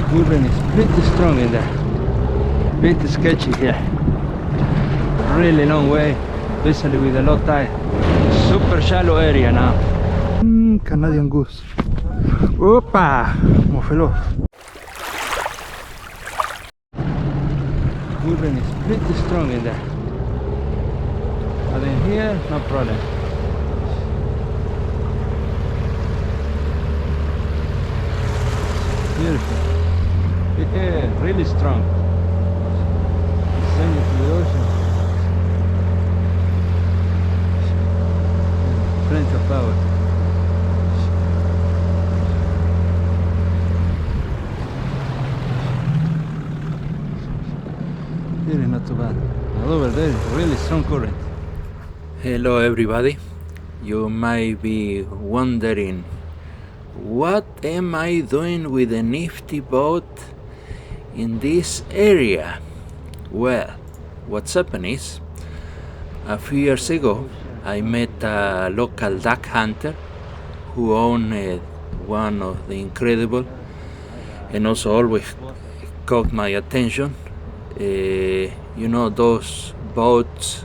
Current is pretty strong in there. Bit sketchy here. Really long way, especially with the low tide. Super shallow area now. Canadian goose. Opa! Mofelo. Current is pretty strong in there. But in here, no problem. Beautiful. Yeah, really strong. Send it to the ocean. Plenty of power. Here is not too bad. And over there, really strong current. Hello everybody. You might be wondering, what am I doing with a Nifty Boat in this area? Well, what's happened is, a few years ago I met a local duck hunter who owned one of the incredible and also always caught my attention. You know those boats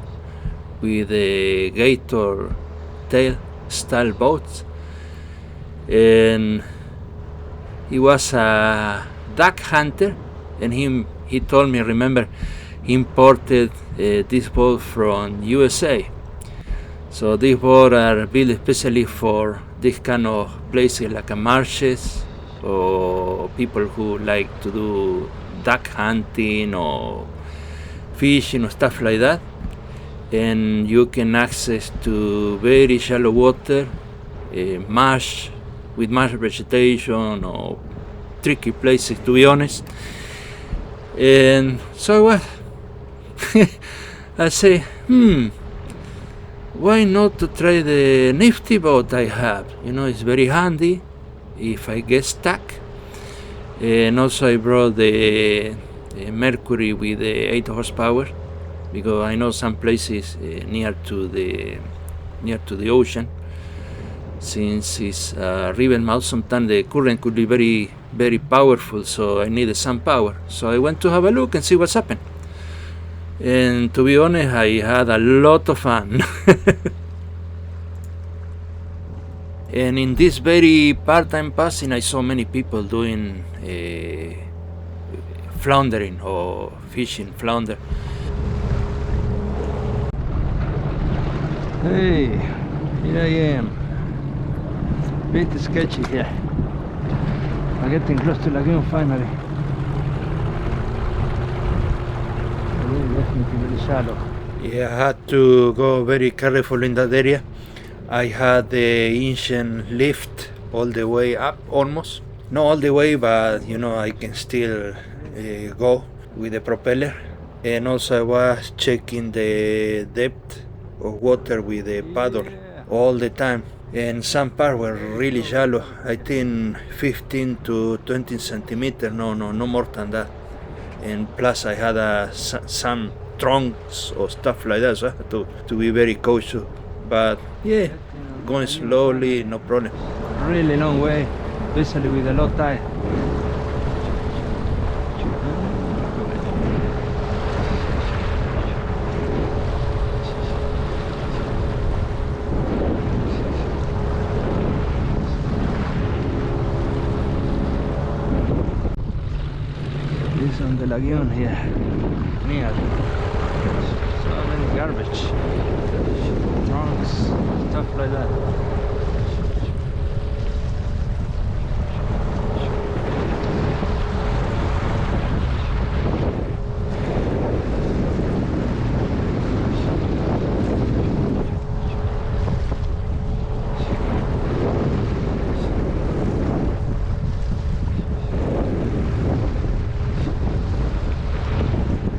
with a gator tail style boats, and he was a duck hunter, and he told me, remember, he imported this boat from USA. So these boats are built especially for this kind of places like marshes, or people who like to do duck hunting or fishing or stuff like that. And you can access to very shallow water, marsh with marsh vegetation, or tricky places, to be honest. And so what? I say, why not to try the Nifty Boat I have? You know, it's very handy if I get stuck. And also I brought the Mercury with the 8 horsepower, because I know some places near to the ocean, since it's a river mouth, sometimes the current could be very, very powerful, so I needed some power. So I went to have a look and see what's happened. And to be honest, I had a lot of fun. And in this very part-time passing, I saw many people doing floundering or fishing flounder. Hey, here I am. Bit sketchy here. I'm getting close to lagoon finally. Definitely very shallow. Yeah, I had to go very careful in that area. I had the engine lift all the way up, almost. Not all the way, but you know, I can still go with the propeller. And also I was checking the depth of water with the paddle all the time. And some parts were really shallow. I think 15 to 20 centimeters, no more than that. And plus I had some trunks or stuff like that, so I had to be very cautious. But yeah, going slowly, no problem. Really long way, especially with the low tide. This on the lagoon here, near. So many garbage, trunks, stuff like that.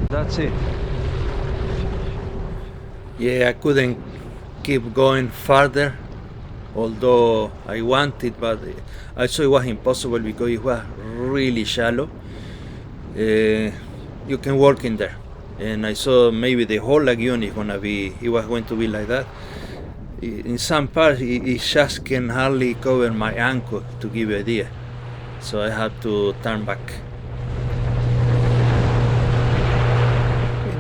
That's it. Yeah, I couldn't keep going further, although I wanted, but I saw it was impossible because it was really shallow. You can walk in there, and I saw maybe the whole lagoon was going to be like that. In some parts, it just can hardly cover my ankle, to give you an idea. So I had to turn back.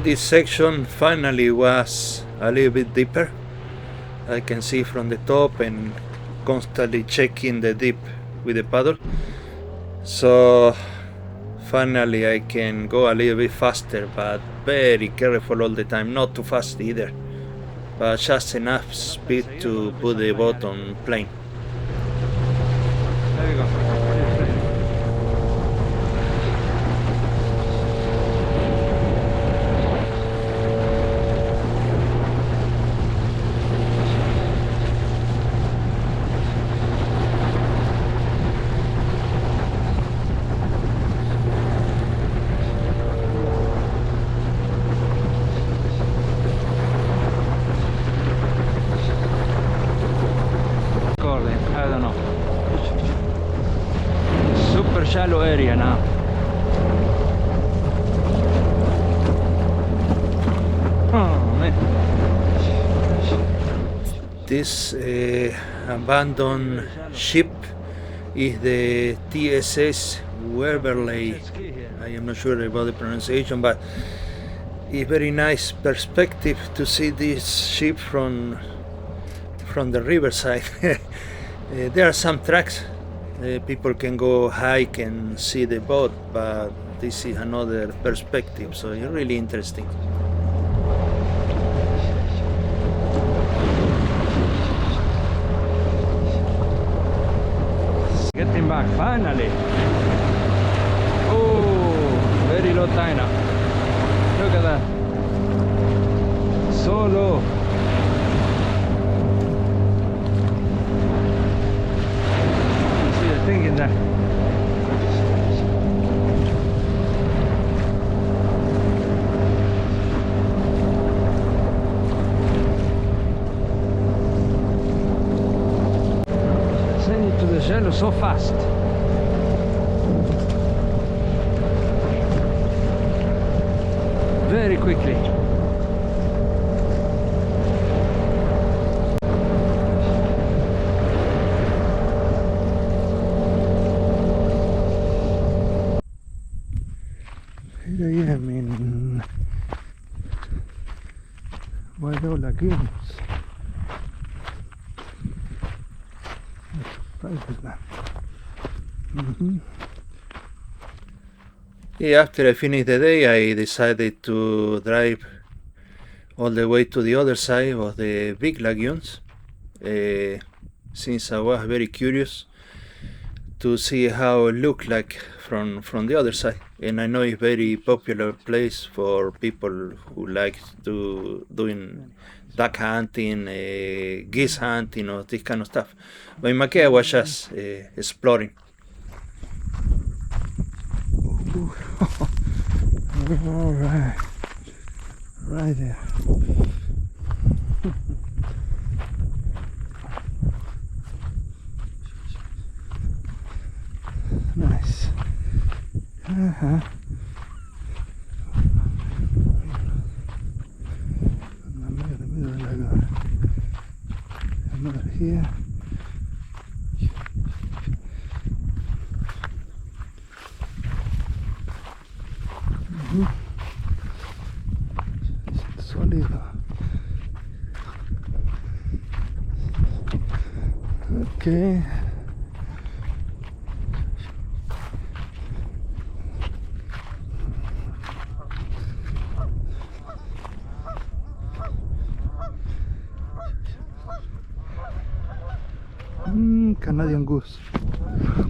this section finally was a little bit deeper. I can see from the top and constantly checking the dip with the paddle. So finally I can go a little bit faster, but very careful all the time, not too fast either, but just enough speed to put the boat on plane. There we go. I don't know. Super shallow area now. Oh man. This abandoned ship is the TSS Waverley. I am not sure about the pronunciation, but it's very nice perspective to see this ship from the riverside. There are some tracks, people can go hike and see the boat, but this is another perspective, so it's really interesting. Getting back finally. Oh, very low tide now. Look at that. So low. Thing in there. Send it to the shallow so fast. Very quickly. Here I am in Wairau Lagoons. Private land. Yeah, after I finished the day, I decided to drive all the way to the other side of the big lagoons, since I was very curious to see how it looked like from the other side. And I know it's very popular place for people who like to doing duck hunting, geese hunting, or this kind of stuff. But in my case, I was just exploring. All right, right there. Nice. Another here. Sólido. Okay. Canadian goose.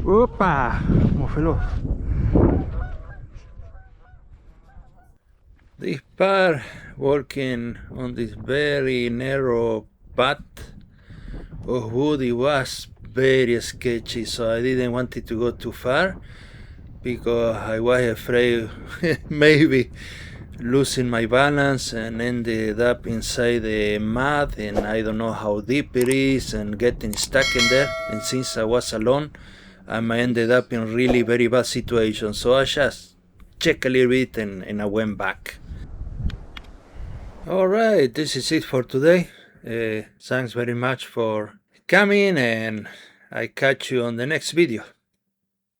Opa! Mofelo. This part, working on this very narrow path of wood, it was very sketchy, so I didn't want it to go too far because I was afraid maybe losing my balance and ended up inside the mud, and I don't know how deep it is, and getting stuck in there. And since I was alone, I ended up in really very bad situation, so I just checked a little bit and I went back. Alright, this is it for today. Thanks very much for coming, and I catch you on the next video.